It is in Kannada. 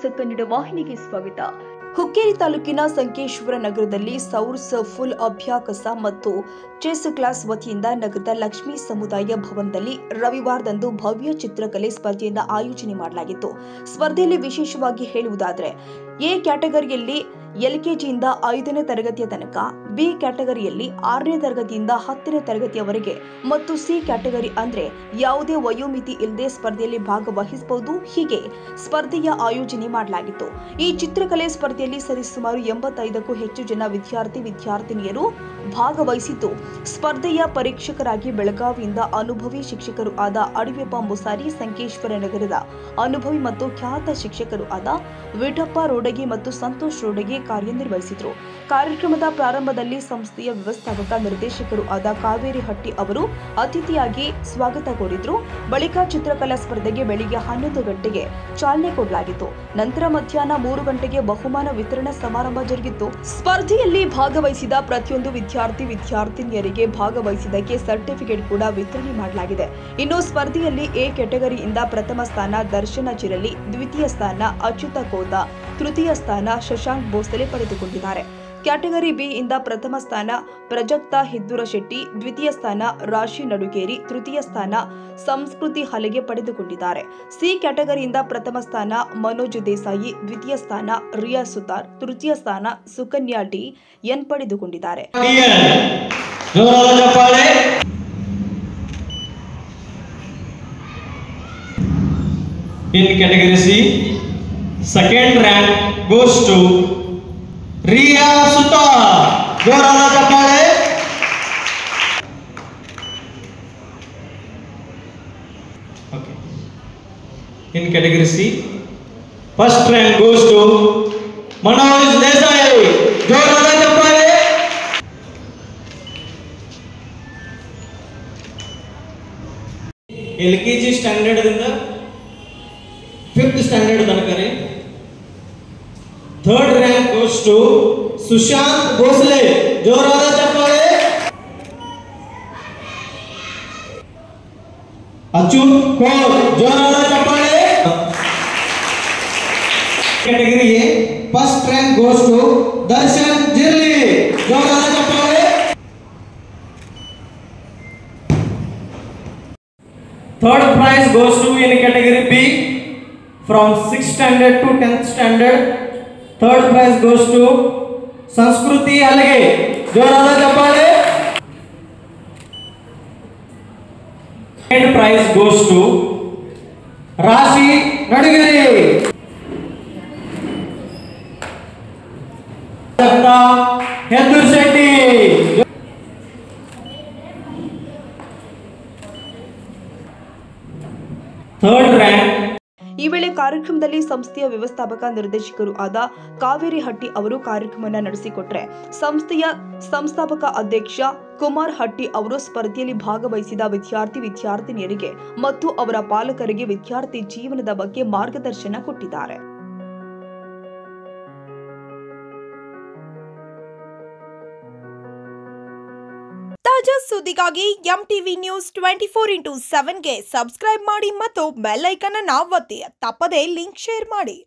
ನ್ಯೂಸ್ ಕನ್ನಡ ವಾಹಿನಿಗೆ ಸ್ವಾಗತ. ಹುಕ್ಕೇರಿ ತಾಲೂಕಿನ ಸಂಕೇಶ್ವರ ನಗರದಲ್ಲಿ ಸೌರ್ಸ್ ಫುಲ್ ಅಭ್ಯಾಸ ಮತ್ತು ಚೆಸ್ ಕ್ಲಾಸ್ ವತಿಯಿಂದ ನಗರದ ಲಕ್ಷ್ಮೀ ಸಮುದಾಯ ಭವನದಲ್ಲಿ ರವಿವಾರದಂದು ಭವ್ಯ ಚಿತ್ರಕಲೆ ಸ್ಪರ್ಧೆಯನ್ನು ಆಯೋಜನೆ ಮಾಡಲಾಗಿತ್ತು. ಸ್ಪರ್ಧೆಯಲ್ಲಿ ವಿಶೇಷವಾಗಿ ಹೇಳುವುದಾದರೆ ಎ ಕ್ಯಾಟಗರಿಯಲ್ಲಿ ಎಲ್ಕೆಜಿಯಿಂದ 5ನೇ ತರಗತಿಯ ತನಕ, ಬಿ ಕ್ಯಾಟಗರಿಯಲ್ಲಿ 6ನೇ ತರಗತಿಯಿಂದ 10ನೇ ತರಗತಿಯವರೆಗೆ ಮತ್ತು ಸಿ ಕ್ಯಾಟಗರಿ ಅಂದ್ರೆ ಯಾವುದೇ ವಯೋಮಿತಿ ಇಲ್ಲದೆ ಸ್ಪರ್ಧೆಯಲ್ಲಿ ಭಾಗವಹಿಸಬಹುದು. ಹೀಗೆ ಸ್ಪರ್ಧೆಯ ಆಯೋಜನೆ ಮಾಡಲಾಗಿತ್ತು. ಈ ಚಿತ್ರಕಲೆ ಸ್ಪರ್ಧೆಯಲ್ಲಿ ಸರಿಸುಮಾರು 85ಕ್ಕೂ ಹೆಚ್ಚು ಜನ ವಿದ್ಯಾರ್ಥಿನಿಯರು ಭಾಗವಹಿಸಿದ್ದು, ಸ್ಪರ್ಧೆಯ ಪರೀಕ್ಷಕರಾಗಿ ಬೆಳಗಾವಿಯಿಂದ ಅನುಭವಿ ಶಿಕ್ಷಕರು ಆದ ಅಡಿವೆಪ್ಪ ಮುಸಾರಿ, ಸಂಕೇಶ್ವರ ನಗರದ ಅನುಭವಿ ಮತ್ತು ಖ್ಯಾತ ಶಿಕ್ಷಕರು ಆದ ವಿಠಪ್ಪ ರೋಡಗಿ ಮತ್ತು ಸಂತೋಷ್ ರೋಡಗಿ ಕಾರ್ಯನಿರ್ವಹಿಸಿದರು. ಕಾರ್ಯಕ್ರಮದ ಪ್ರಾರಂಭದಲ್ಲಿ ಸಂಸ್ಥೆಯ ವ್ಯವಸ್ಥಾಪಕ ನಿರ್ದೇಶಕರು ಆದ ಕಾವೇರಿ ಹಟ್ಟಿ ಅವರು ಅತಿಥಿಯಾಗಿ ಸ್ವಾಗತ ಕೋರಿದ್ರು. ಬಳಿಕ ಚಿತ್ರಕಲಾ ಸ್ಪರ್ಧೆಗೆ ಬೆಳಿಗ್ಗೆ 11 ಗಂಟೆಗೆ ಚಾಲನೆ ಕೊಡಲಾಗಿತ್ತು. ನಂತರ ಮಧ್ಯಾಹ್ನ 3 ಗಂಟೆಗೆ ಬಹುಮಾನ ವಿತರಣಾ ಸಮಾರಂಭ ಜರುಗಿತ್ತು. ಸ್ಪರ್ಧೆಯಲ್ಲಿ ಭಾಗವಹಿಸಿದ ಪ್ರತಿಯೊಂದು ವಿದ್ಯಾರ್ಥಿನಿಯರಿಗೆ ಭಾಗವಹಿಸಿದ್ದಕ್ಕೆ ಸರ್ಟಿಫಿಕೇಟ್ ಕೂಡ ವಿತರಣೆ ಮಾಡಲಾಗಿದೆ. ಇನ್ನು ಸ್ಪರ್ಧೆಯಲ್ಲಿ ಎ ಕ್ಯಾಟಗರಿಯಿಂದ ಪ್ರಥಮ ಸ್ಥಾನ ದರ್ಶನ ಚಿರಲಿ, ದ್ವಿತೀಯ ಸ್ಥಾನ ಅಚ್ಯುತ ಕೋದ, ತೃತೀಯ ಸ್ಥಾನ ಶಶಾಂಕ್ ಭೋಸಲೆ ಪಡೆದುಕೊಂಡಿದ್ದಾರೆ. ಕ್ಯಾಟಗರಿ ಬಿ ಇಂದ ಪ್ರಥಮ ಸ್ಥಾನ ಪ್ರಜಕ್ತ ಹಿದ್ದೂರ ಶೆಟ್ಟಿ, ದ್ವಿತೀಯ ಸ್ಥಾನ ರಾಶಿ ನಡುಗೇರಿ, ತೃತೀಯ ಸ್ಥಾನ ಸಂಸ್ಕೃತಿ ಹಲಗೆ ಪಡೆದುಕೊಂಡಿದ್ದಾರೆ. ಸಿ ಕ್ಯಾಟಗರಿಯಿಂದ ಪ್ರಥಮ ಸ್ಥಾನ ಮನೋಜ್ ದೇಸಾಯಿ, ದ್ವಿತೀಯ ಸ್ಥಾನ ರಿಯಾ ಸುತಾರ್, ತೃತೀಯ ಸ್ಥಾನ ಸುಕನ್ಯಾ ಡಿ ಎನ್ ಪಡೆದುಕೊಂಡಿದ್ದಾರೆ. In category C, second rank goes to Riya Sutar. जोराला चप्पाळे. Okay. In category C, first rank goes to Manoj Desai. जोराला चप्पाळे. LKG standard ದಿಂದ 5th standard ತನಕ ರೀ. Third rank goes to Sushant Bhosale. ಜೋರಾದ ಚಪ್ಪಾಳೆ. ಅಚ್ಯುತ್ ಕೋರ್. ಜೋರಾದ ಚಪ್ಪಾಳೆ. category A, first rank goes to Darshan Jirli. ಜೋರಾದ ಚಪ್ಪಾಳೆ. Third prize goes to in category B from 6th standard to 10th standard. Third prize goes to संस्कृति हलगे. जोराದ ಚಪ್ಪಾಳೆ. Second prize goes to ರಾಶಿ ನಡುಗೇರಿ. ಹೆದ್ದೂರ್ ಶೆಟ್ಟಿ. Third rank. ಈ ವೇಳೆ ಕಾರ್ಯಕ್ರಮದಲ್ಲಿ ಸಂಸ್ಥೆಯ ವ್ಯವಸ್ಥಾಪಕ ನಿರ್ದೇಶಕರು ಆದ ಕಾವೇರಿ ಹಟ್ಟಿ ಅವರು ಕಾರ್ಯಕ್ರಮವನ್ನು ನಡೆಸಿಕೊಟ್ರೆ, ಸಂಸ್ಥೆಯ ಸಂಸ್ಥಾಪಕ ಅಧ್ಯಕ್ಷ ಕುಮಾರ್ ಹಟ್ಟಿ ಅವರು ಸ್ಪರ್ಧೆಯಲ್ಲಿ ಭಾಗವಹಿಸಿದ ವಿದ್ಯಾರ್ಥಿನಿಯರಿಗೆ ಮತ್ತು ಅವರ ಪಾಲಕರಿಗೆ ವಿದ್ಯಾರ್ಥಿ ಜೀವನದ ಬಗ್ಗೆ ಮಾರ್ಗದರ್ಶನ ಕೊಟ್ಟಿದ್ದಾರೆ. ತಾಜಾ ಸುದ್ದಿಗಾಗಿ ಎಂಟಿವಿ ನ್ಯೂಸ್ 24x7 ಗೆ ಸಬ್ಸ್ಕ್ರೈಬ್ ಮಾಡಿ ಮತ್ತು ಬೆಲ್ ಐಕಾನ್ ಅನ್ನು ಒತ್ತಿ. ತಪ್ಪದೇ ಲಿಂಕ್ ಶೇರ್ ಮಾಡಿ.